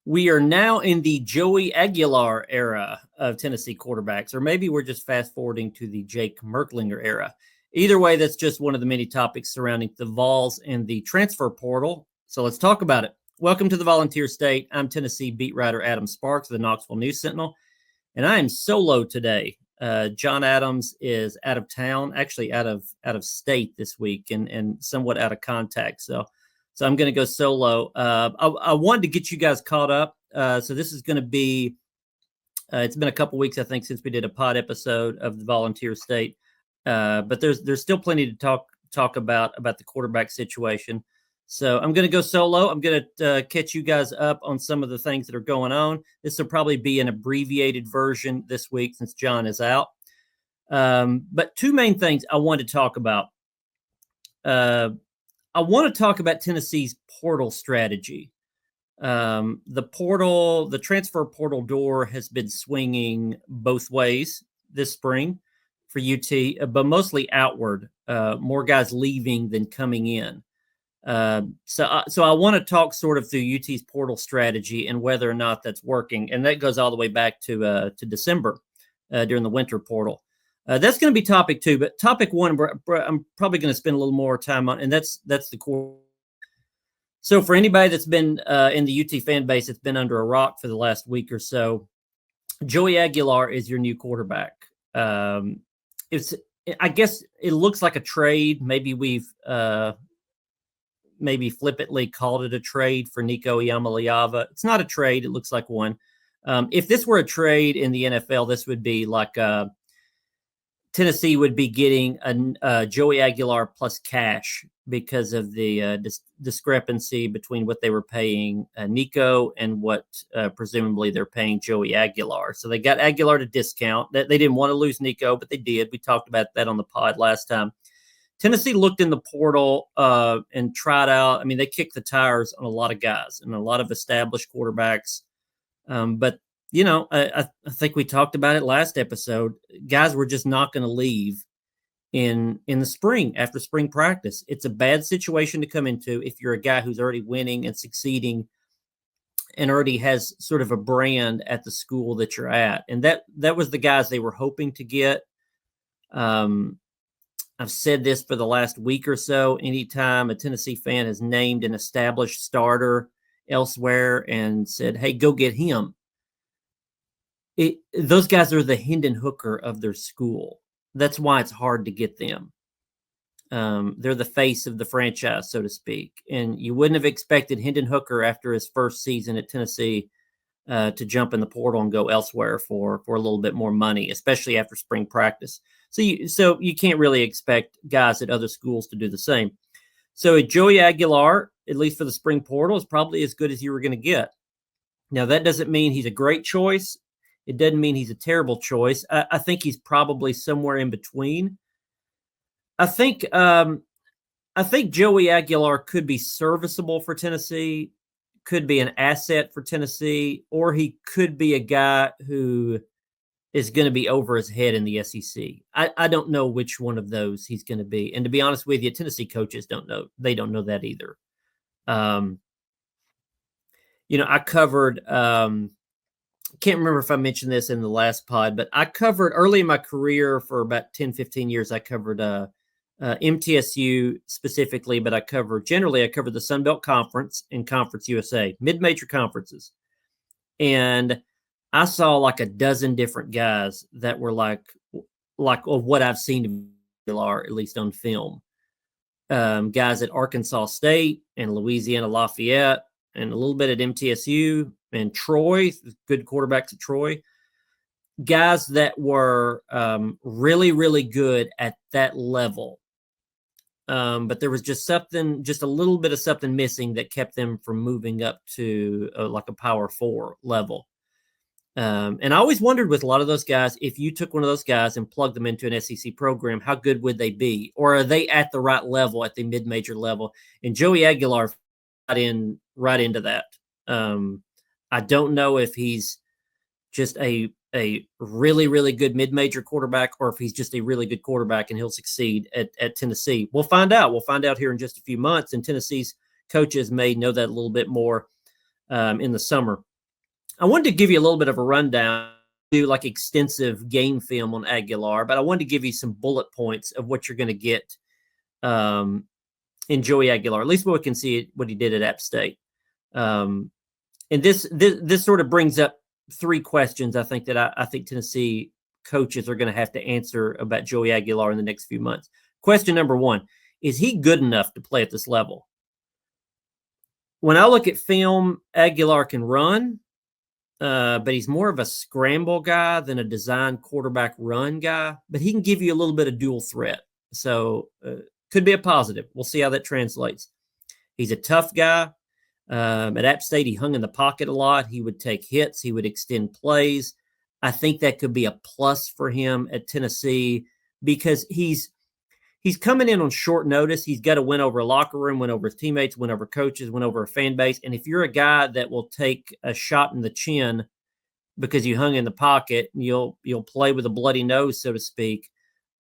We are now in the Joey Aguilar era of Tennessee quarterbacks, or maybe we're just fast forwarding to the Jake Merklinger era. Either way, that's just one of the many topics surrounding the Vols and the transfer portal. So let's talk about it. Welcome to the Volunteer State. I'm Tennessee beat writer Adam Sparks of the Knoxville News Sentinel, and I am solo today. John Adams is out of town, actually out of state this week, and somewhat out of contact. So I'm going to go solo. I wanted to get you guys caught up. So this is going to be, it's been a couple weeks, I think, since we did a pod episode of the Volunteer State. But there's still plenty to talk about the quarterback situation. So I'm going to go solo. I'm going to catch you guys up on some of the things that are going on. This will probably be an abbreviated version this week since John is out. But two main things I want to talk about. I want to talk about Tennessee's portal strategy. The transfer portal door has been swinging both ways this spring for UT, but mostly outward. More guys leaving than coming in. So I want to talk sort of through UT's portal strategy and whether or not that's working. And that goes all the way back to December during the winter portal. That's going to be topic two, but topic one, I'm probably going to spend a little more time on, and that's the core. So for anybody that's been in the UT fan base, that's been under a rock for the last week or so, Joey Aguilar is your new quarterback. I guess it looks like a trade. Maybe we've maybe flippantly called it a trade for Nico Iamaleava. It's not a trade. It looks like one. If this were a trade in the NFL, this would be like Tennessee would be getting a Joey Aguilar plus cash because of the discrepancy between what they were paying Nico and what presumably they're paying Joey Aguilar. So they got Aguilar to discount. They didn't want to lose Nico, but they did. We talked about that on the pod last time. Tennessee looked in the portal and tried out. I mean, they kicked the tires on a lot of guys and a lot of established quarterbacks. But you know, I think we talked about it last episode. Guys were just not going to leave in the spring after spring practice. It's a bad situation to come into if you're a guy who's already winning and succeeding and already has sort of a brand at the school that you're at. And that was the guys they were hoping to get. I've said this for the last week or so. Anytime a Tennessee fan has named an established starter elsewhere and said, hey, go get him. Those guys are the Hendon Hooker of their school. That's why it's hard to get them. They're the face of the franchise, so to speak. And you wouldn't have expected Hendon Hooker after his first season at Tennessee to jump in the portal and go elsewhere for a little bit more money, especially after spring practice. So you can't really expect guys at other schools to do the same. So Joey Aguilar, at least for the spring portal, is probably as good as you were going to get. Now, that doesn't mean he's a great choice. It doesn't mean he's a terrible choice. I think he's probably somewhere in between. I think Joey Aguilar could be serviceable for Tennessee, could be an asset for Tennessee, or he could be a guy who is going to be over his head in the SEC. I don't know which one of those he's going to be. And to be honest with you, Tennessee coaches don't know. They don't know that either. I covered can't remember if I mentioned this in the last pod, but I covered early in my career for about 10, 15 years. I covered MTSU specifically, but I covered the Sun Belt Conference and Conference USA, mid-major conferences. And I saw like a dozen different guys that were like of what I've seen of Aguilar, at least on film. Guys at Arkansas State and Louisiana Lafayette and a little bit at MTSU and Troy, good quarterbacks at Troy. Guys that were really, really good at that level. But there was just a little bit of something missing that kept them from moving up to like a Power 4 level. And I always wondered with a lot of those guys, if you took one of those guys and plugged them into an SEC program, how good would they be? Or are they at the right level, at the mid-major level? And Joey Aguilar right into that. I don't know if he's just a really, really good mid-major quarterback or if he's just a really good quarterback and he'll succeed at Tennessee. We'll find out. We'll find out here in just a few months, and Tennessee's coaches may know that a little bit more in the summer. I wanted to give you a little bit of a rundown, do like extensive game film on Aguilar, but I wanted to give you some bullet points of what you're going to get in Joey Aguilar, at least what we can see what he did at App State. And this sort of brings up three questions I think that I think Tennessee coaches are going to have to answer about Joey Aguilar in the next few months. Question number one, is he good enough to play at this level? When I look at film, Aguilar can run, but he's more of a scramble guy than a design quarterback run guy, but he can give you a little bit of dual threat. So could be a positive. We'll see how that translates. He's a tough guy. At App State, he hung in the pocket a lot. He would take hits. He would extend plays. I think that could be a plus for him at Tennessee because he's coming in on short notice. He's got to win over a locker room, win over his teammates, win over coaches, win over a fan base. And if you're a guy that will take a shot in the chin because you hung in the pocket, you'll play with a bloody nose, so to speak.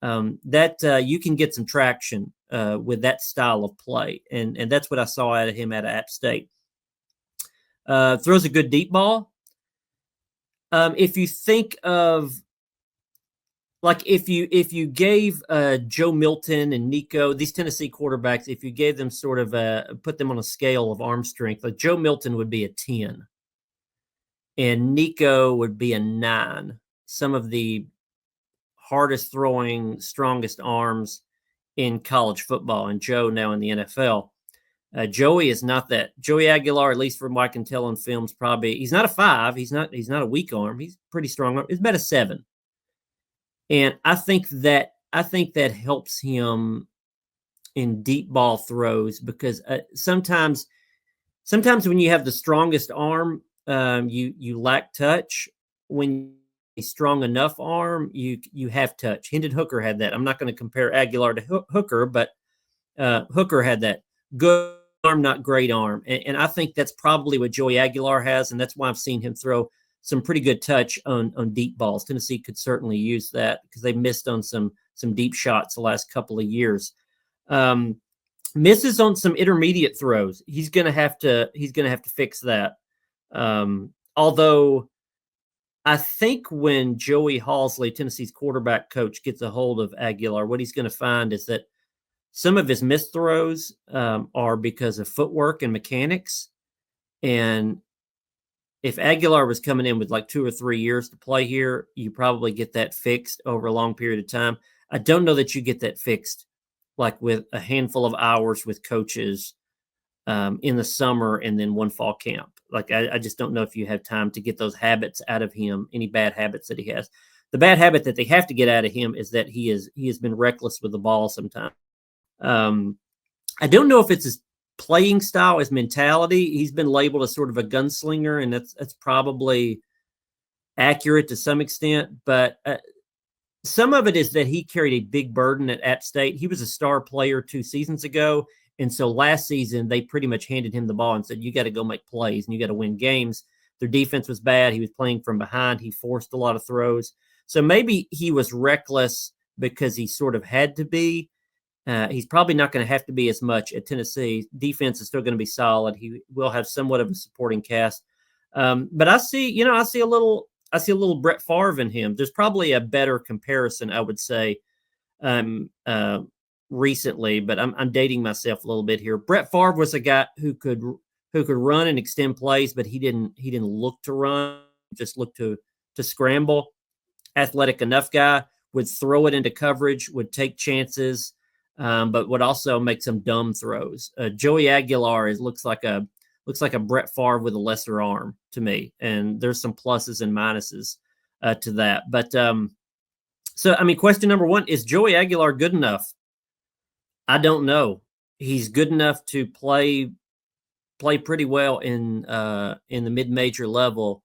You can get some traction with that style of play, and that's what I saw out of him at App State. Throws a good deep ball. If you think of like if you gave Joe Milton and Nico, these Tennessee quarterbacks, if you gave them sort of put them on a scale of arm strength, like Joe Milton would be a 10 and Nico would be a 9. Some of the hardest throwing, strongest arms in college football, and Joe now in the NFL. Joey is not that. Joey Aguilar, at least from what I can tell on films, probably he's not a 5. He's not a weak arm. He's pretty strong arm. It's about a 7. And I think that helps him in deep ball throws because sometimes when you have the strongest arm, you lack touch. When a strong enough arm, you have touch. Hendon Hooker had that. I'm not going to compare Aguilar to Hooker, but Hooker had that. Good arm, not great arm. And I think that's probably what Joey Aguilar has, and that's why I've seen him throw some pretty good touch on deep balls. Tennessee could certainly use that because they missed on some deep shots the last couple of years. Misses on some intermediate throws. He's gonna have to fix that. Although I think when Joey Halsley, Tennessee's quarterback coach, gets a hold of Aguilar, what he's going to find is that some of his missed throws are because of footwork and mechanics. And if Aguilar was coming in with like 2 or 3 years to play here, you probably get that fixed over a long period of time. I don't know that you get that fixed like with a handful of hours with coaches in the summer and then one fall camp. Like I just don't know if you have time to get those habits out of him, any bad habits that he has. The bad habit that they have to get out of him is that he has been reckless with the ball sometimes. I don't know if it's his playing style, his mentality. He's been labeled as sort of a gunslinger, and that's probably accurate to some extent. But some of it is that he carried a big burden at App State. He was a star player 2 seasons ago. And so last season, they pretty much handed him the ball and said, you got to go make plays and you got to win games. Their defense was bad. He was playing from behind. He forced a lot of throws. So maybe he was reckless because he sort of had to be. He's probably not going to have to be as much at Tennessee. Defense is still going to be solid. He will have somewhat of a supporting cast. But I see a little Brett Favre in him. There's probably a better comparison, I would say, recently, but I'm dating myself a little bit here. Brett Favre was a guy who could run and extend plays, but he didn't look to run, just look to scramble. Athletic enough guy, would throw it into coverage, would take chances, but would also make some dumb throws. Joey Aguilar looks like a Brett Favre with a lesser arm to me, and there's some pluses and minuses to that. But so I mean, question number one, is Joey Aguilar good enough? I don't know. He's good enough to play pretty well in the mid-major level.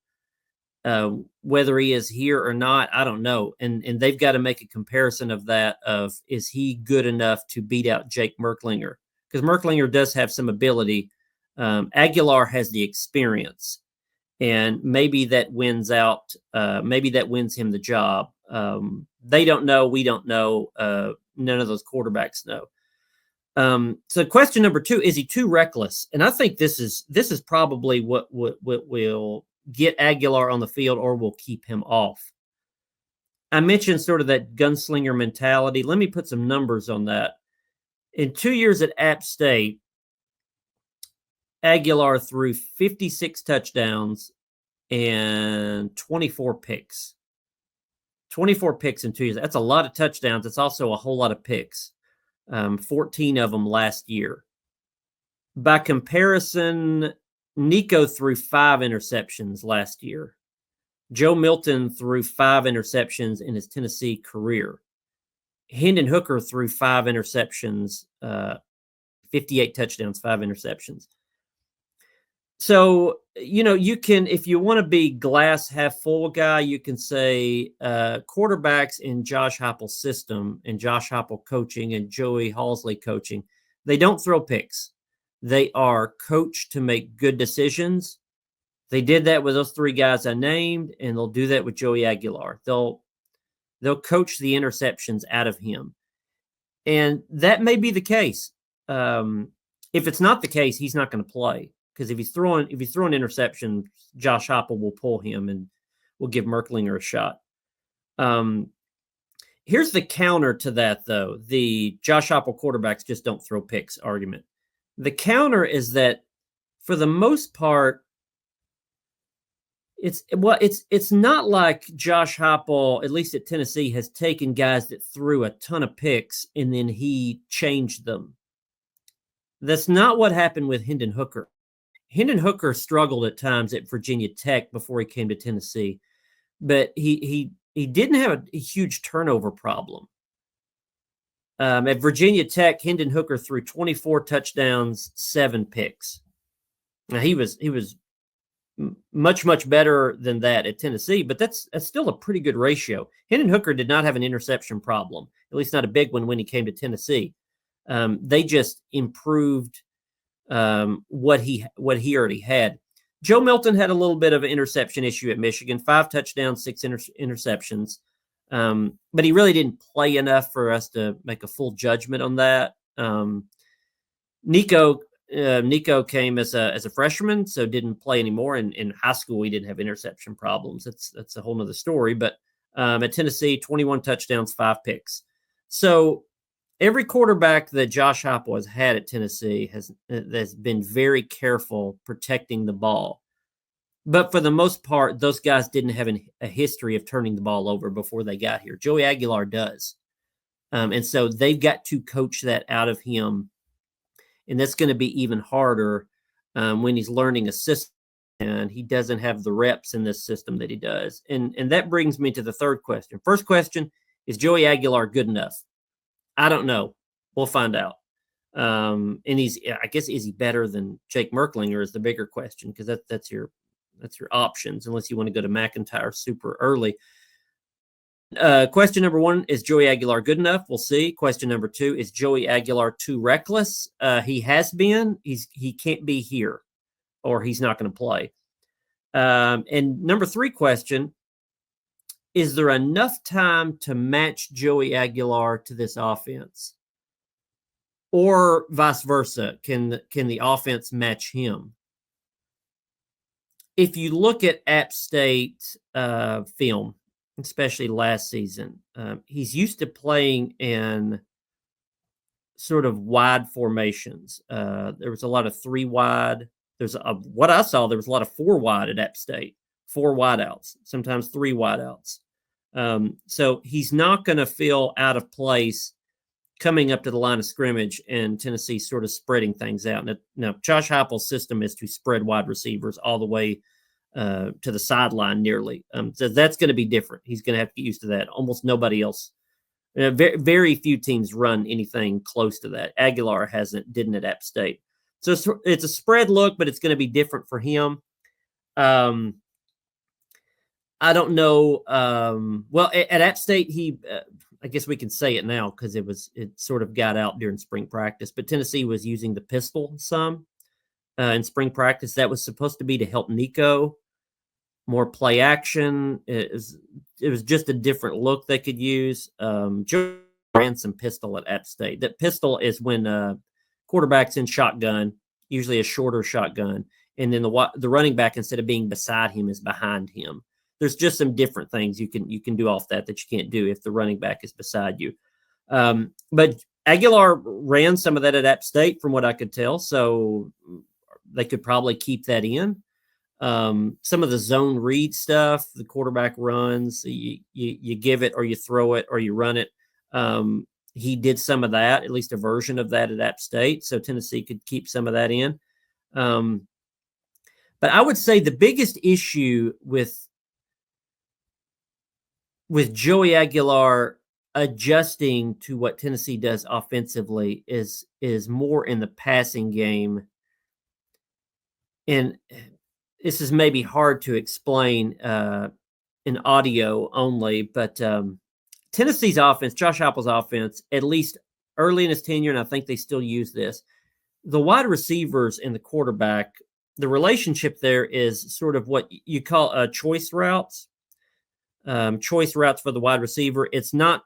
Whether he is here or not, I don't know. And they've got to make a comparison of that. Of is he good enough to beat out Jake Merklinger? Because Merklinger does have some ability. Aguilar has the experience, and maybe that wins out. Maybe that wins him the job. They don't know. We don't know. None of those quarterbacks know. So question number two, is he too reckless? And I think this is probably what will get Aguilar on the field or we'll keep him off. I mentioned sort of that gunslinger mentality. Let me put some numbers on that. In 2 years at App State, Aguilar threw 56 touchdowns and 24 picks. 24 picks in 2 years. That's a lot of touchdowns. It's also a whole lot of picks. 14 of them last year. By comparison, Nico threw 5 interceptions last year. Joe Milton threw 5 interceptions in his Tennessee career. Hendon Hooker threw 5 interceptions, 58 touchdowns, 5 interceptions. So, you can, if you want to be glass half full guy, you can say quarterbacks in Josh Heupel's system and Josh Heupel coaching and Joey Halzle coaching, they don't throw picks. They are coached to make good decisions. They did that with those 3 guys I named, and they'll do that with Joey Aguilar. They'll coach the interceptions out of him. And that may be the case. If it's not the case, he's not going to play. Because if he's throwing interception, Josh Heupel will pull him and will give Merklinger a shot. Here's the counter to that, though. The Josh Heupel quarterbacks just don't throw picks argument. The counter is that for the most part, it's not like Josh Heupel, at least at Tennessee, has taken guys that threw a ton of picks and then he changed them. That's not what happened with Hendon Hooker. Hendon Hooker struggled at times at Virginia Tech before he came to Tennessee, but he didn't have a huge turnover problem. At Virginia Tech, Hendon Hooker threw 24 touchdowns, 7 picks. Now he was much, much better than that at Tennessee, but that's still a pretty good ratio. Hendon Hooker did not have an interception problem, at least not a big one when he came to Tennessee. They just improved what he already had. Joe Milton had a little bit of an interception issue at Michigan, 5 touchdowns, 6 interceptions. But he really didn't play enough for us to make a full judgment on that. Nico came as a freshman, so didn't play anymore. In high school, he didn't have interception problems. That's a whole nother story. But at Tennessee, 21 touchdowns, 5 picks. So every quarterback that Josh Heupel has had at Tennessee has been very careful protecting the ball. But for the most part, those guys didn't have a history of turning the ball over before they got here. Joey Aguilar does. And so they've got to coach that out of him. And that's going to be even harder when he's learning a system and he doesn't have the reps in this system that he does. And that brings me to the third question. First question, is Joey Aguilar good enough? I don't know. We'll find out. And is he better than Jake Merklinger is the bigger question, because that's your options, unless you want to go to McIntyre super early. Question number 1, is Joey Aguilar good enough? We'll see. Question number 2, is Joey Aguilar too reckless? He has been. He can't be here, or he's not going to play. And number 3 question, is there enough time to match Joey Aguilar to this offense? Or vice versa, can the offense match him? If you look at App State film, especially last season, he's used to playing in sort of wide formations. There was a lot of 3 wide. What I saw, there was a lot of 4 wide at App State, 4 wideouts, sometimes 3 wideouts. So he's not going to feel out of place coming up to the line of scrimmage and Tennessee sort of spreading things out. Now Josh Heupel's system is to spread wide receivers all the way to the sideline nearly. So that's going to be different. He's going to have to get used to that. Almost nobody else. Very, very few teams run anything close to that. Aguilar didn't at App State. So it's a spread look, but it's going to be different for him. I don't know. Well, at App State, I guess we can say it now because it sort of got out during spring practice, but Tennessee was using the pistol some in spring practice. That was supposed to be to help Nico, more play action. It was just a different look they could use. Joe ran some pistol at App State. That pistol is when quarterback's in shotgun, usually a shorter shotgun, and then the running back, instead of being beside him, is behind him. There's just some different things you can do off that you can't do if the running back is beside you. But Aguilar ran some of that at App State, from what I could tell, so they could probably keep that in. Some of the zone read stuff, the quarterback runs, you give it or you throw it or you run it. He did some of that, at least a version of that at App State, so Tennessee could keep some of that in. But I would say the biggest issue with Joey Aguilar adjusting to what Tennessee does offensively is more in the passing game. And this is maybe hard to explain in audio only, but Tennessee's offense, Josh Heupel's offense, at least early in his tenure, and I think they still use this, the wide receivers and the quarterback, the relationship there is sort of what you call choice routes. Choice routes for the wide receiver. It's not,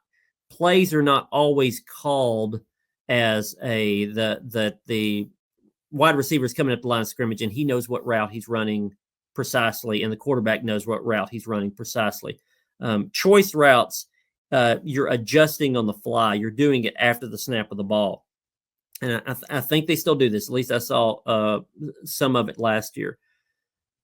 plays are not always called as the wide receiver is coming up the line of scrimmage and he knows what route he's running precisely, and the quarterback knows what route he's running precisely. Choice routes, you're adjusting on the fly. You're doing it after the snap of the ball. And I think they still do this. At least I saw some of it last year.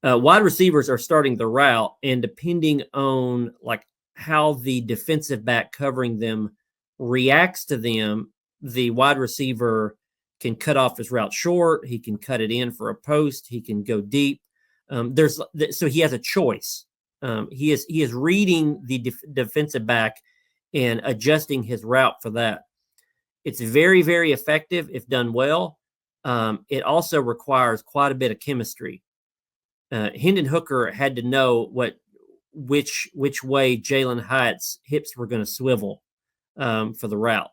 Wide receivers are starting the route, and depending on like how the defensive back covering them reacts to them, the wide receiver can cut off his route short. He can cut it in for a post. He can go deep. So he has a choice. He is reading the defensive back and adjusting his route for that. It's very, very effective if done well. It also requires quite a bit of chemistry. Hendon Hooker had to know which way Jalen Hyatt's hips were going to swivel for the route.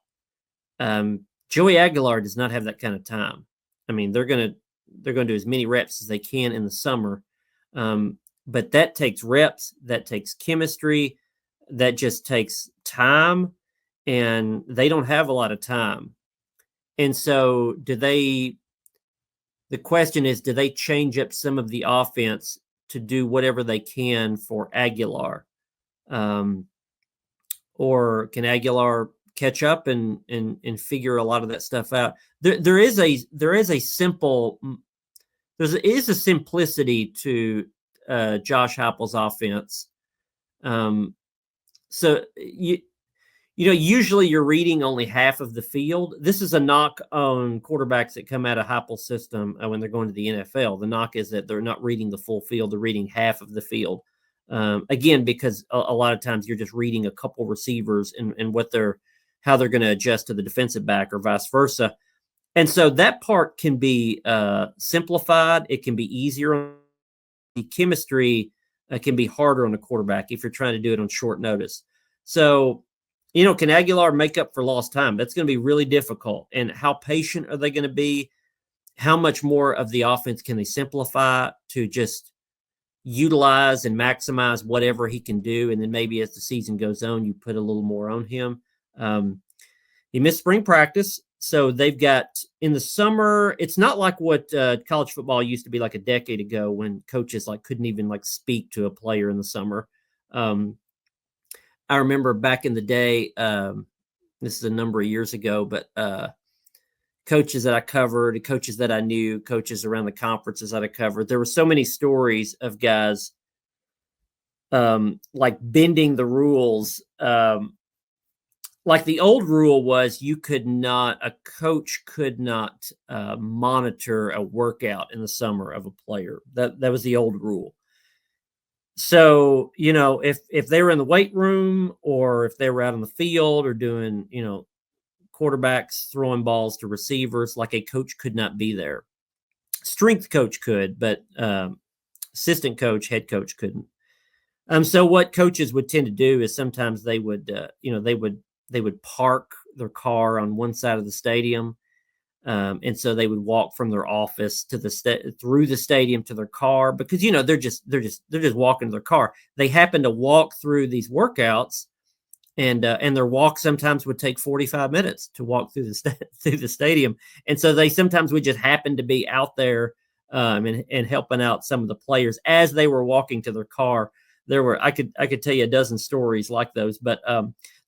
Joey Aguilar does not have that kind of time. I mean, they're going to do as many reps as they can in the summer, but that takes reps, that takes chemistry, that just takes time, and they don't have a lot of time. And so, the question is, do they change up some of the offense to do whatever they can for Aguilar? Or can Aguilar catch up and figure a lot of that stuff out? There is a simplicity to Josh Heupel's offense. So usually you're reading only half of the field. This is a knock on quarterbacks that come out of Heupel's system when they're going to the NFL. The knock is that they're not reading the full field. They're reading half of the field. Again, because a lot of times you're just reading a couple receivers and how they're going to adjust to the defensive back or vice versa. And so that part can be simplified. It can be easier. The chemistry can be harder on a quarterback if you're trying to do it on short notice. So, can Aguilar make up for lost time? That's going to be really difficult. And how patient are they going to be? How much more of the offense can they simplify to just utilize and maximize whatever he can do? And then maybe as the season goes on, you put a little more on him. He missed spring practice. So they've got in the summer, it's not like what college football used to be like a decade ago when coaches couldn't even speak to a player in the summer. I remember back in the day, this is a number of years ago, but coaches that I covered, coaches that I knew, coaches around the conferences that I covered, there were so many stories of guys bending the rules. The old rule was a coach could not monitor a workout in the summer of a player. That was the old rule. So, if they were in the weight room or if they were out on the field or doing, quarterbacks throwing balls to receivers, a coach could not be there. Strength coach could, but assistant coach, head coach couldn't. So what coaches would tend to do is sometimes they would park their car on one side of the stadium. And so they would walk from their office to through the stadium to their car because, they're just walking to their car. They happen to walk through these workouts and their walk sometimes would take 45 minutes to walk through the stadium. And so they sometimes would just happen to be out there and helping out some of the players as they were walking to their car. There were I could tell you a dozen stories like those, but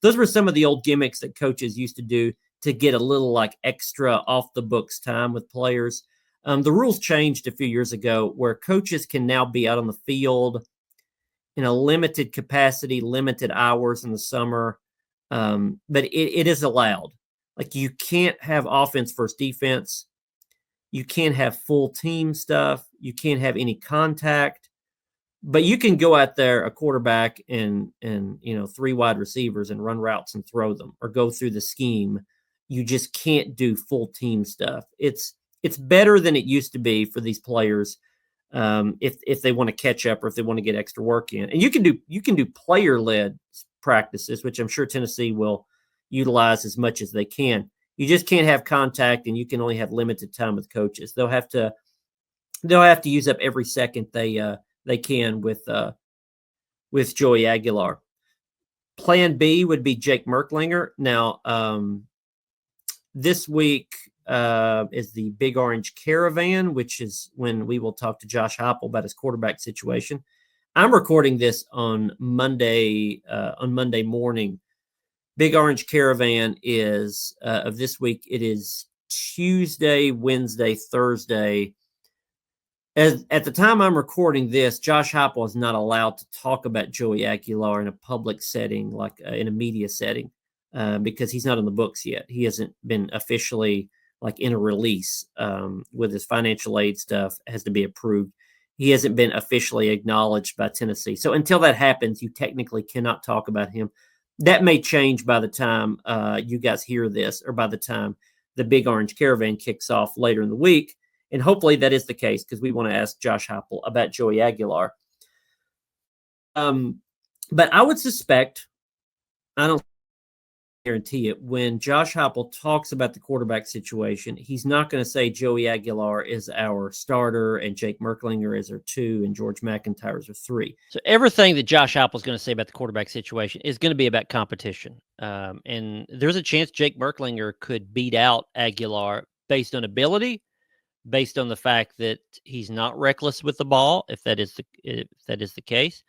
those were some of the old gimmicks that coaches used to do to get a little like extra off the books time with players. The rules changed a few years ago where coaches can now be out on the field in a limited capacity, limited hours in the summer. But it is allowed. Like you can't have offense versus defense. You can't have full team stuff. You can't have any contact. But you can go out there, a quarterback and 3 wide receivers and run routes and throw them or go through the scheme. You just can't do full team stuff. It's better than it used to be for these players if they want to catch up or if they want to get extra work in. And you can do player led practices, which I'm sure Tennessee will utilize as much as they can. You just can't have contact, and you can only have limited time with coaches. They'll have to use up every second they can with Joey Aguilar. Plan B would be Jake Merklinger. Now, this week is the Big Orange Caravan, which is when we will talk to Josh Heupel about his quarterback situation. I'm recording this on Monday morning. Big Orange Caravan is of this week. It is Tuesday, Wednesday, Thursday. At the time I'm recording this, Josh Heupel is not allowed to talk about Joey Aguilar in a public setting, like in a media setting, because he's not on the books yet. He hasn't been officially like in a release with his financial aid stuff. It has to be approved. He hasn't been officially acknowledged by Tennessee. So until that happens, you technically cannot talk about him. That may change by the time you guys hear this, or by the time the Big Orange Caravan kicks off later in the week. And hopefully that is the case, because we want to ask Josh Heupel about Joey Aguilar. But I would suspect, I don't guarantee it, when Josh Heupel talks about the quarterback situation, he's not going to say Joey Aguilar is our starter and Jake Merklinger is our 2 and George McIntyre is our 3. So everything that Josh Heupel is going to say about the quarterback situation is going to be about competition. And there's a chance Jake Merklinger could beat out Aguilar based on ability, based on the fact that he's not reckless with the ball, if that is the case,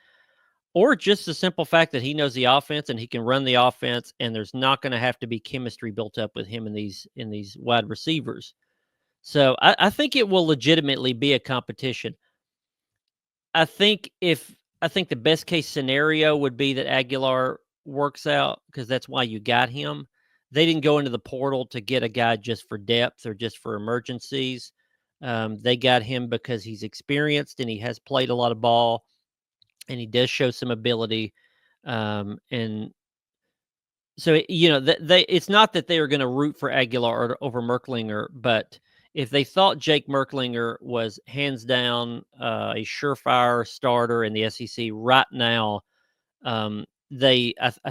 or just the simple fact that he knows the offense and he can run the offense, and there's not going to have to be chemistry built up with him in these wide receivers. So I think it will legitimately be a competition. I think the best case scenario would be that Aguilar works out, because that's why you got him. They didn't go into the portal to get a guy just for depth or just for emergencies. They got him because he's experienced and he has played a lot of ball, and he does show some ability. And so, it's not that they are going to root for Aguilar over Merklinger, but if they thought Jake Merklinger was hands down a surefire starter in the SEC right now, I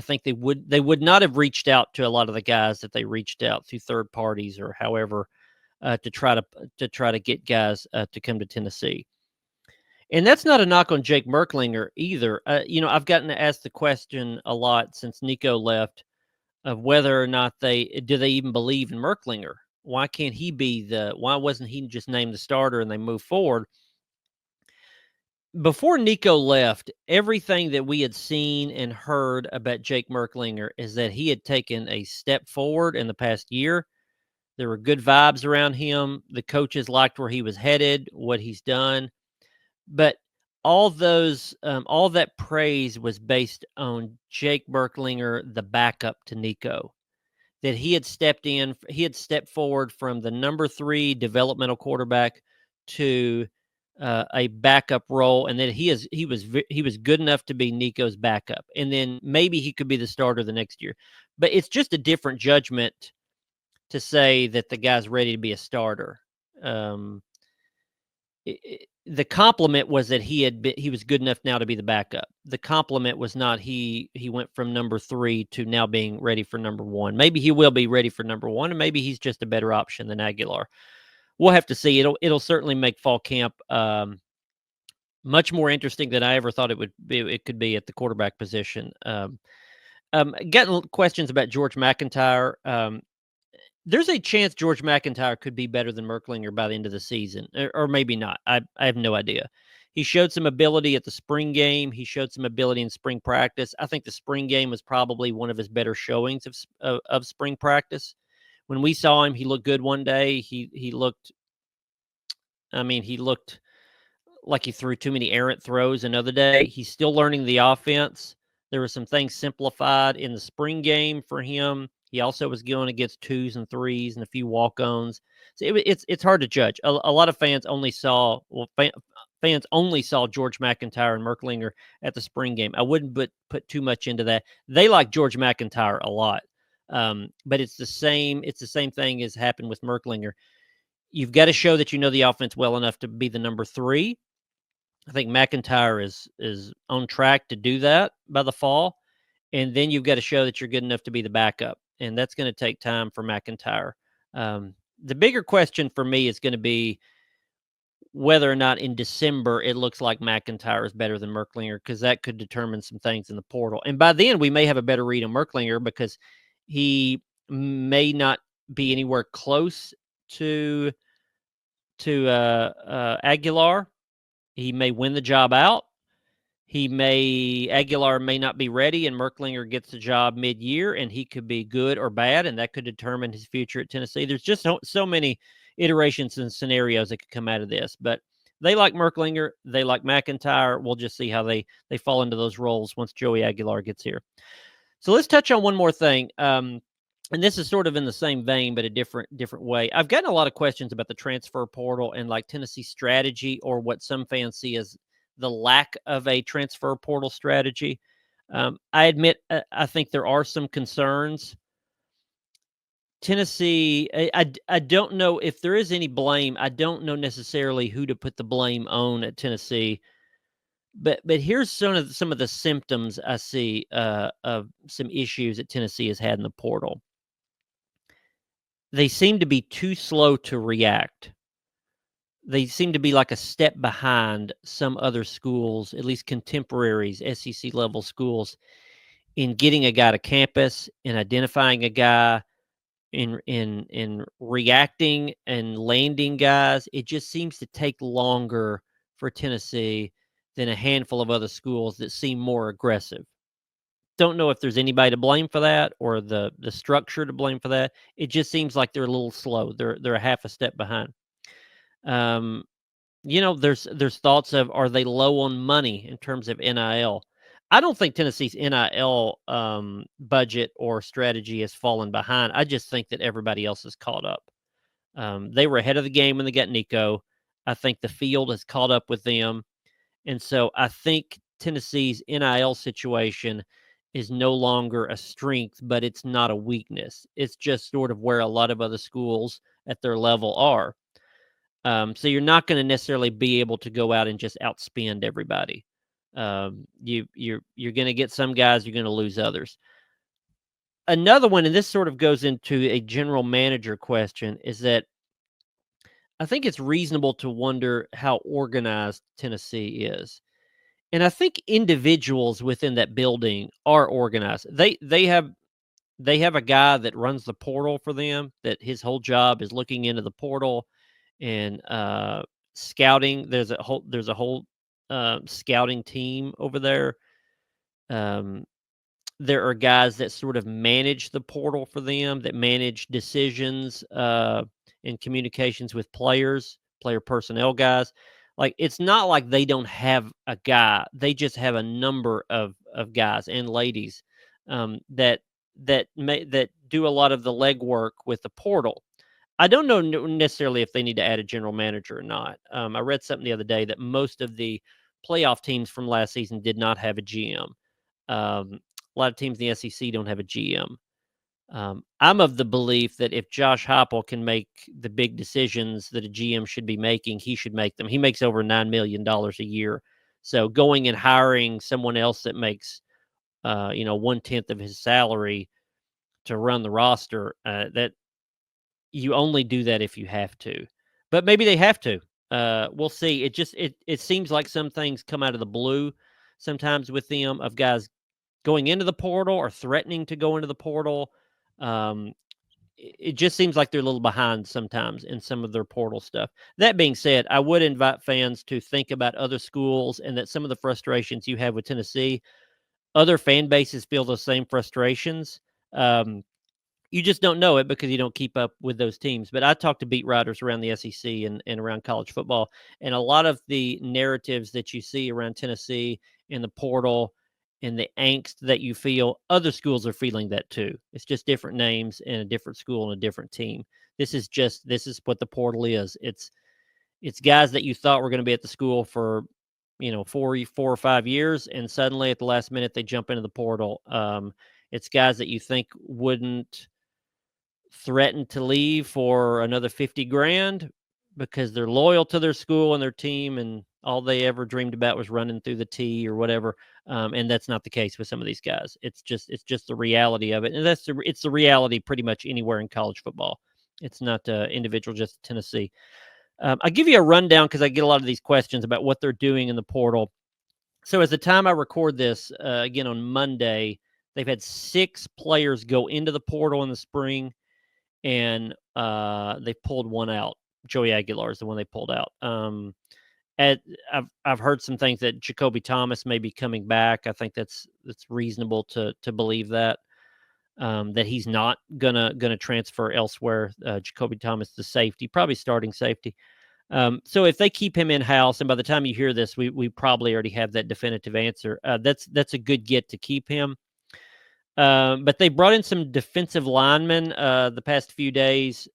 think they would not have reached out to a lot of the guys that they reached out through third parties or however to try to get guys to come to Tennessee. And that's not a knock on Jake Merklinger either. I've gotten to ask the question a lot since Nico left of whether or not they even believe in Merklinger. Why wasn't he just named the starter and they move forward? Before Nico left, everything that we had seen and heard about Jake Merklinger is that he had taken a step forward in the past year. There were good vibes around him. The coaches liked where he was headed, what he's done. But all that praise was based on Jake Merklinger, the backup to Nico, that he had stepped forward from the number 3 developmental quarterback to a backup role, and that he was good enough to be Nico's backup, and then maybe he could be the starter the next year. But it's just a different judgment to say that the guy's ready to be a starter. The compliment was that he was good enough now to be the backup. The compliment was not he went from number 3 to now being ready for number 1. Maybe he will be ready for number 1, and maybe he's just a better option than Aguilar. We'll have to see. It'll certainly make fall camp much more interesting than I ever thought it could be at the quarterback position. Getting questions about George McIntyre. there's a chance George McIntyre could be better than Merklinger by the end of the season, or maybe not. I have no idea. He showed some ability at the spring game. He showed some ability in spring practice. I think the spring game was probably one of his better showings of spring practice. When we saw him, he looked good one day. He looked like he threw too many errant throws another day. He's still learning the offense. There were some things simplified in the spring game for him. He also was going against 2s and 3s and a few walk-ons. So it's hard to judge. A lot of fans only saw George McIntyre and Merklinger at the spring game. I wouldn't put too much into that. They like George McIntyre a lot, but it's the same thing as happened with Merklinger. You've got to show that you know the offense well enough to be the number 3. I think McIntyre is on track to do that by the fall. And then you've got to show that you're good enough to be the backup. And that's going to take time for McIntyre. The bigger question for me is going to be whether or not in December it looks like McIntyre is better than Merklinger, because that could determine some things in the portal. And by then, we may have a better read on Merklinger because he may not be anywhere close to Aguilar. He may win the job out. Aguilar may not be ready, and Merklinger gets the job mid-year, and he could be good or bad, and that could determine his future at Tennessee. There's just so many iterations and scenarios that could come out of this. But they like Merklinger. They like McIntyre. We'll just see how they fall into those roles once Joey Aguilar gets here. So let's touch on one more thing. And this is sort of in the same vein, but a different way. I've gotten a lot of questions about the transfer portal and like Tennessee's strategy, or what some fans see as the lack of a transfer portal strategy. I admit, I think there are some concerns. Tennessee, I don't know if there is any blame. I don't know necessarily who to put the blame on at Tennessee. But here's some of the symptoms I see of some issues that Tennessee has had in the portal. They seem to be too slow to react. They seem to be like a step behind some other schools, at least contemporaries, SEC level schools, in getting a guy to campus, in identifying a guy, in reacting and landing guys. It just seems to take longer for Tennessee than a handful of other schools that seem more aggressive. Don't know if there's anybody to blame for that or the structure to blame for that. It just seems like they're a little slow. They're a half a step behind. There's thoughts of, are they low on money in terms of NIL? I don't think Tennessee's NIL budget or strategy has fallen behind. I just think that everybody else has caught up. They were ahead of the game when they got Nico. I think the field has caught up with them. And so I think Tennessee's NIL situation is no longer a strength, but it's not a weakness. It's just sort of where a lot of other schools at their level are. So you're not going to necessarily be able to go out and just outspend everybody. You're going to get some guys, you're going to lose others. Another one, and this sort of goes into a general manager question, is that I think it's reasonable to wonder how organized Tennessee is. And I think individuals within that building are organized. They have a guy that runs the portal for them, that his whole job is looking into the portal and scouting. There's a whole scouting team over there. There are guys that sort of manage the portal for them, that manage decisions and communications with player personnel guys. Like, it's not like they don't have a guy. They just have a number of guys and ladies that do a lot of the legwork with the portal. I don't know necessarily if they need to add a general manager or not. I read something the other day that most of the playoff teams from last season did not have a GM. A lot of teams in the SEC don't have a GM. I'm of the belief that if Josh Heupel can make the big decisions that a GM should be making, he should make them. He makes over $9 million a year. So going and hiring someone else that makes, 1/10 of his salary to run the roster, that you only do that if you have to. But maybe they have to. We'll see. It seems like some things come out of the blue sometimes with them, of guys going into the portal or threatening to go into the portal. it just seems like they're a little behind sometimes in some of their portal stuff. That being said, I would invite fans to think about other schools and that some of the frustrations you have with Tennessee, other fan bases feel those same frustrations. You just don't know it because you don't keep up with those teams. But I talk to beat writers around the SEC and around college football, and a lot of the narratives that you see around Tennessee in the portal and the angst that you feel, other schools are feeling that too. It's just different names and a different school and a different team. This is what the portal is. It's guys that you thought were going to be at the school for 4 or 5 years, and suddenly at the last minute they jump into the portal. It's guys that you think wouldn't threaten to leave for another 50 grand because they're loyal to their school and their team, and all they ever dreamed about was running through the T or whatever. And that's not the case with some of these guys. It's just the reality of it, and it's the reality pretty much anywhere in college football. It's not individual just Tennessee. I'll give you a rundown because I get a lot of these questions about what they're doing in the portal. So as the time I record this, again on Monday, they've had 6 players go into the portal in the spring, and they pulled one out. Joey Aguilar is the one they pulled out. I've heard some things that Jacoby Thomas may be coming back. I think that's reasonable to believe that he's not gonna transfer elsewhere. Jacoby Thomas, the safety, probably starting safety. So if they keep him in house, and by the time you hear this, we probably already have that definitive answer. That's a good get to keep him. But they brought in some defensive linemen the past few days.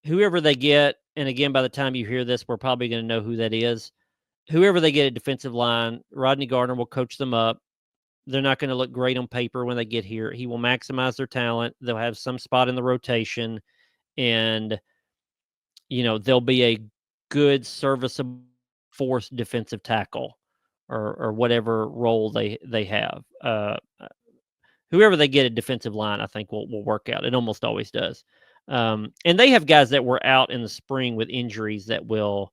Whoever they get, and again, by the time you hear this, we're probably going to know who that is. Whoever they get at defensive line, Rodney Gardner will coach them up. They're not going to look great on paper when they get here. He will maximize their talent. They'll have some spot in the rotation, and they'll be a good, serviceable force defensive tackle or whatever role they have. Whoever they get at defensive line, I think will work out. It almost always does. And they have guys that were out in the spring with injuries that will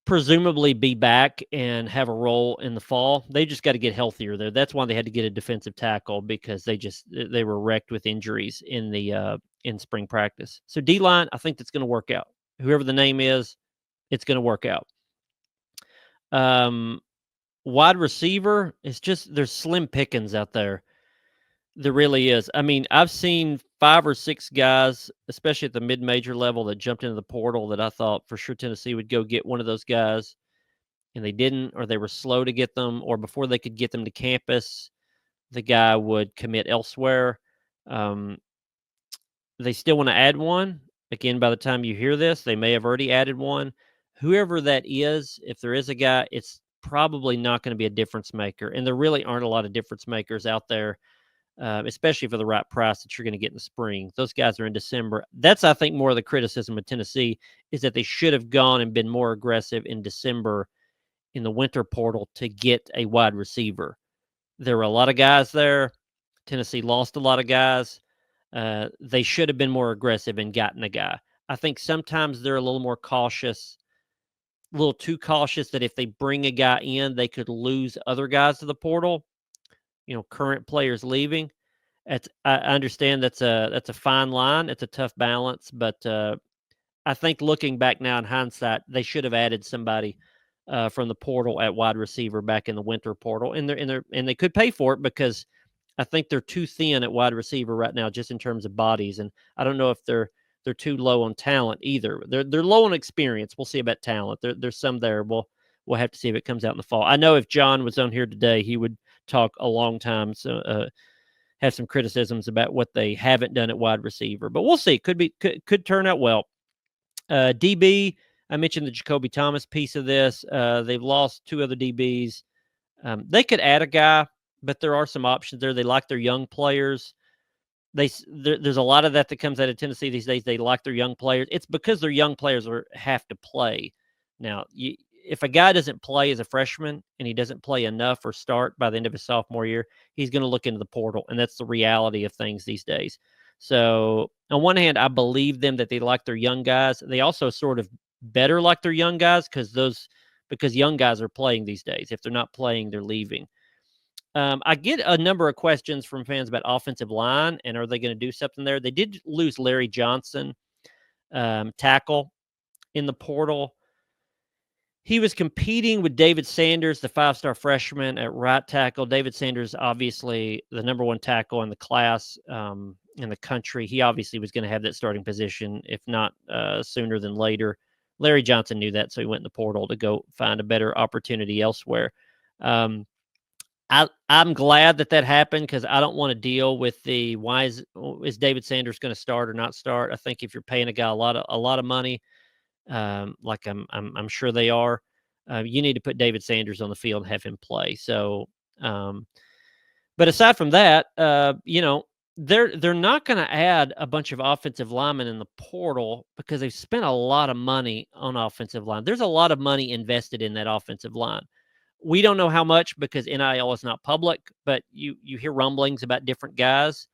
presumably be back and have a role in the fall. They just got to get healthier there. That's why they had to get a defensive tackle, because they were wrecked with injuries in spring practice. So D-line, I think that's going to work out. Whoever the name is, it's going to work out. Wide receiver, it's just there's slim pickings out there. There really is. I mean, I've seen 5 or 6 guys, especially at the mid-major level, that jumped into the portal that I thought for sure Tennessee would go get one of those guys, and they didn't, or they were slow to get them, or before they could get them to campus, the guy would commit elsewhere. They still want to add one. Again, by the time you hear this, they may have already added one. Whoever that is, if there is a guy, it's probably not going to be a difference maker, and there really aren't a lot of difference makers out there. Especially for the right price that you're going to get in the spring. Those guys are in December. That's, I think, more of the criticism of Tennessee is that they should have gone and been more aggressive in December in the winter portal to get a wide receiver. There were a lot of guys there. Tennessee lost a lot of guys. They should have been more aggressive and gotten a guy. I think sometimes they're a little more cautious, a little too cautious that if they bring a guy in, they could lose other guys to the portal. Current players leaving. I understand that's a fine line. It's a tough balance, but I think looking back now in hindsight, they should have added somebody from the portal at wide receiver back in the winter portal, and they could pay for it because I think they're too thin at wide receiver right now, just in terms of bodies, and I don't know if they're too low on talent either. They're low on experience. We'll see about talent. There's some there. We'll have to see if it comes out in the fall. I know if John was on here today, he would talk a long time, so have some criticisms about what they haven't done at wide receiver, but we'll see. Could turn out well. DB, I mentioned the Jacoby Thomas piece of this. They've lost 2 other DBs. They could add a guy, but there are some options there. They like their young players. There's a lot of that comes out of Tennessee these days. They like their young players. It's because their young players have to play. Now, if a guy doesn't play as a freshman and he doesn't play enough or start by the end of his sophomore year, he's going to look into the portal, and that's the reality of things these days. So on one hand, I believe them that they like their young guys. They also sort of better like their young guys because young guys are playing these days. If they're not playing, they're leaving. I get a number of questions from fans about offensive line and are they going to do something there? They did lose Larry Johnson, tackle in the portal. He was competing with David Sanders, the 5-star freshman at right tackle. David Sanders, obviously the number 1 tackle in the class, in the country. He obviously was going to have that starting position, if not sooner than later. Larry Johnson knew that, so he went in the portal to go find a better opportunity elsewhere. I'm glad that happened because I don't want to deal with the why is David Sanders going to start or not start. I think if you're paying a guy a lot of money, like I'm sure they are, you need to put David Sanders on the field and have him play. So, but aside from that, they're not going to add a bunch of offensive linemen in the portal because they've spent a lot of money on offensive line. There's a lot of money invested in that offensive line. We don't know how much because NIL is not public, but you hear rumblings about different guys,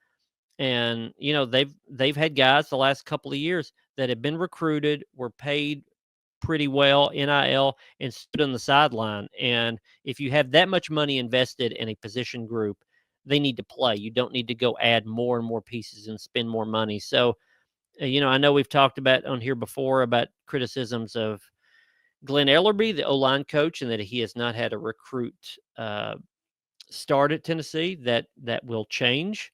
and they've had guys the last couple of years that have been recruited, were paid pretty well NIL, and stood on the sideline. And if you have that much money invested in a position group, they need to play. You don't need to go add more and more pieces and spend more money. So, I know we've talked about on here before about criticisms of Glenn Ellerby, the O-line coach, and that he has not had a recruit start at Tennessee. That will change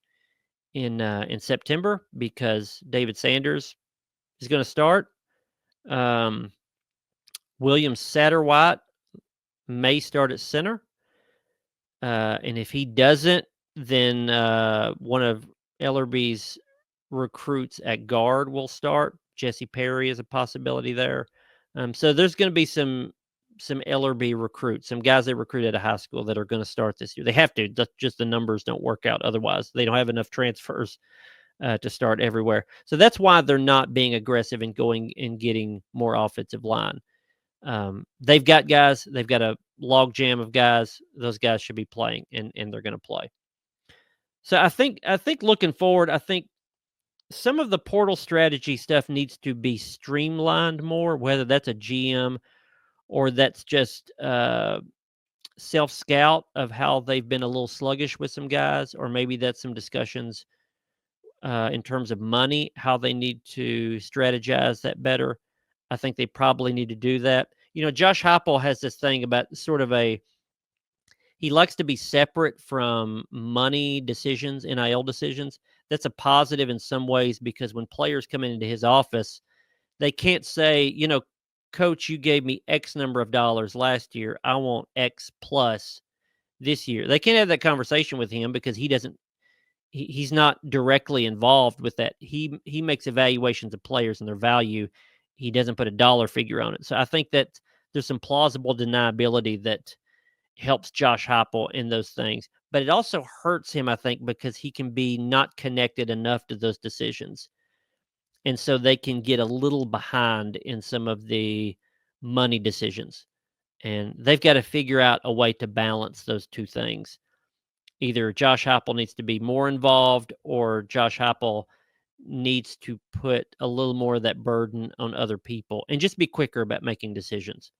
in September because David Sanders is going to start. William Satterwhite may start at center. And if he doesn't, then one of Ellerby's recruits at guard will start. Jesse Perry is a possibility there. So there's going to be some Ellerby recruits, some guys they recruited at a high school that are going to start this year. They have to. Just the numbers don't work out otherwise. They don't have enough transfers to start everywhere. So that's why they're not being aggressive in going and getting more offensive line. They've got guys. They've got a log jam of guys. Those guys should be playing, and they're going to play. So I think looking forward, I think some of the portal strategy stuff needs to be streamlined more, whether that's a GM or that's just self-scout of how they've been a little sluggish with some guys, or maybe that's some discussions in terms of money, how they need to strategize that better. I think they probably need to do that. Josh Heupel has this thing about sort of he likes to be separate from money decisions, NIL decisions. That's a positive in some ways because when players come into his office, they can't say, Coach, you gave me X number of dollars last year. I want X plus this year. They can't have that conversation with him because he's not directly involved with that. He makes evaluations of players and their value. He doesn't put a dollar figure on it. So I think that there's some plausible deniability that helps Josh Heupel in those things. But it also hurts him, I think, because he can be not connected enough to those decisions. And so they can get a little behind in some of the money decisions. And they've got to figure out a way to balance those two things. Either Josh Heupel needs to be more involved or Josh Heupel needs to put a little more of that burden on other people and just be quicker about making decisions.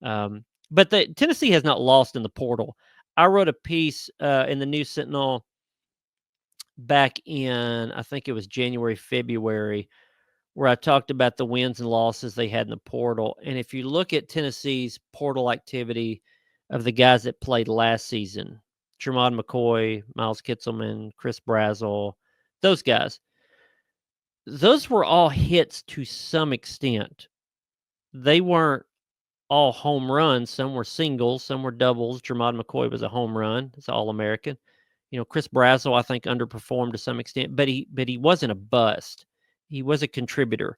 But Tennessee has not lost in the portal. I wrote a piece in the News Sentinel back in, I think it was January, February, where I talked about the wins and losses they had in the portal. And if you look at Tennessee's portal activity of the guys that played last season, Tremont McCoy, Miles Kitzelman, Chris Brazel, those guys, those were all hits to some extent. They weren't all home runs. Some were singles, some were doubles. Tremont McCoy was a home run. It's All-American. Chris Brazel, I think, underperformed to some extent, but he wasn't a bust. He was a contributor.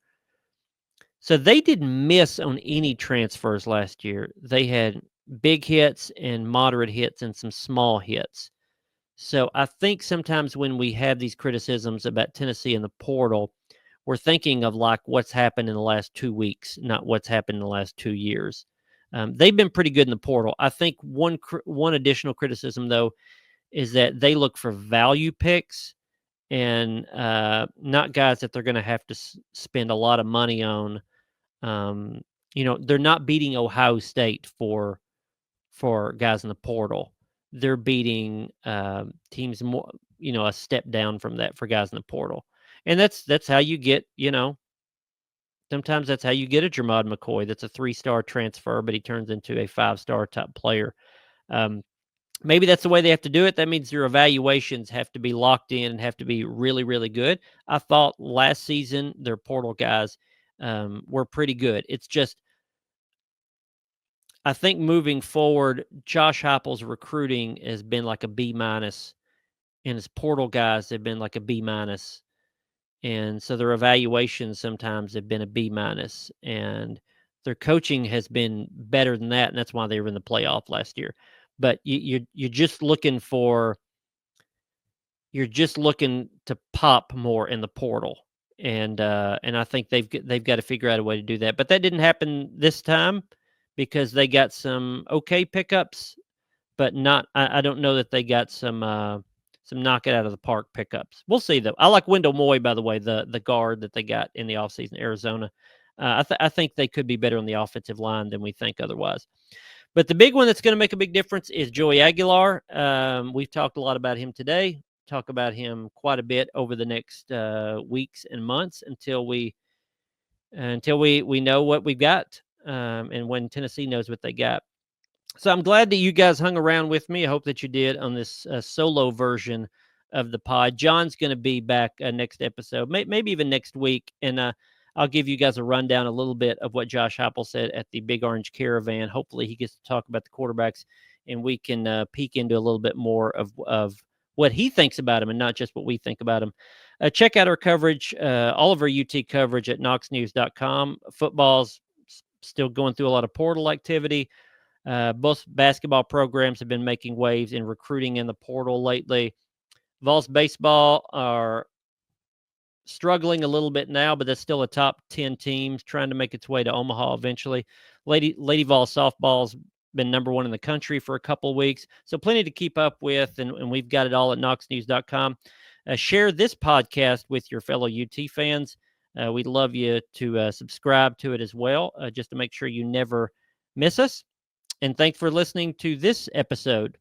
So they didn't miss on any transfers last year. They had big hits and moderate hits and some small hits. So I think sometimes when we have these criticisms about Tennessee in the portal, we're thinking of like what's happened in the last 2 weeks, not what's happened in the last 2 years. They've been pretty good in the portal. I think one additional criticism, though, is that they look for value picks and not guys that they're going to have to spend a lot of money on. They're not beating Ohio State for guys in the portal. they're beating teams more, a step down from that for guys in the portal. And that's how you get, sometimes that's how you get a Jermod McCoy. That's a 3-star transfer, but he turns into a 5-star top player. Maybe that's the way they have to do it. That means their evaluations have to be locked in and have to be really, really good. I thought last season their portal guys were pretty good. It's just, I think moving forward, Josh Heupel's recruiting has been like a B minus, and his portal guys have been like a B minus. And so their evaluations sometimes have been a B minus, and their coaching has been better than that, and that's why they were in the playoff last year. But you're just looking to pop more in the portal, and I think they've got to figure out a way to do that. But that didn't happen this time because they got some okay pickups, but not. I don't know that they got some knock it out of the park pickups. We'll see though. I like Wendell Moy, by the way, the guard that they got in the offseason, Arizona. I think they could be better on the offensive line than we think otherwise. But the big one that's going to make a big difference is Joey Aguilar. We've talked a lot about him today. Talk about him quite a bit over the next weeks and months until we know what we've got, and when Tennessee knows what they got. So I'm glad that you guys hung around with me. I hope that you did on this solo version of the pod. John's going to be back next episode, maybe even next week, and I'll give you guys a rundown a little bit of what Josh Heupel said at the Big Orange Caravan. Hopefully he gets to talk about the quarterbacks, and we can peek into a little bit more of what he thinks about him and not just what we think about him. Check out our coverage, all of our UT coverage at KnoxNews.com. Football's still going through a lot of portal activity. Both basketball programs have been making waves in recruiting in the portal lately. Vols baseball are struggling a little bit now, but that's still a top 10 teams trying to make its way to Omaha eventually. Lady Vols softball's been number 1 in the country for a couple of weeks, so plenty to keep up with, and we've got it all at KnoxNews.com. Share this podcast with your fellow UT fans. We'd love you to subscribe to it as well, just to make sure you never miss us. And thanks for listening to this episode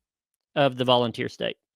of The Volunteer State.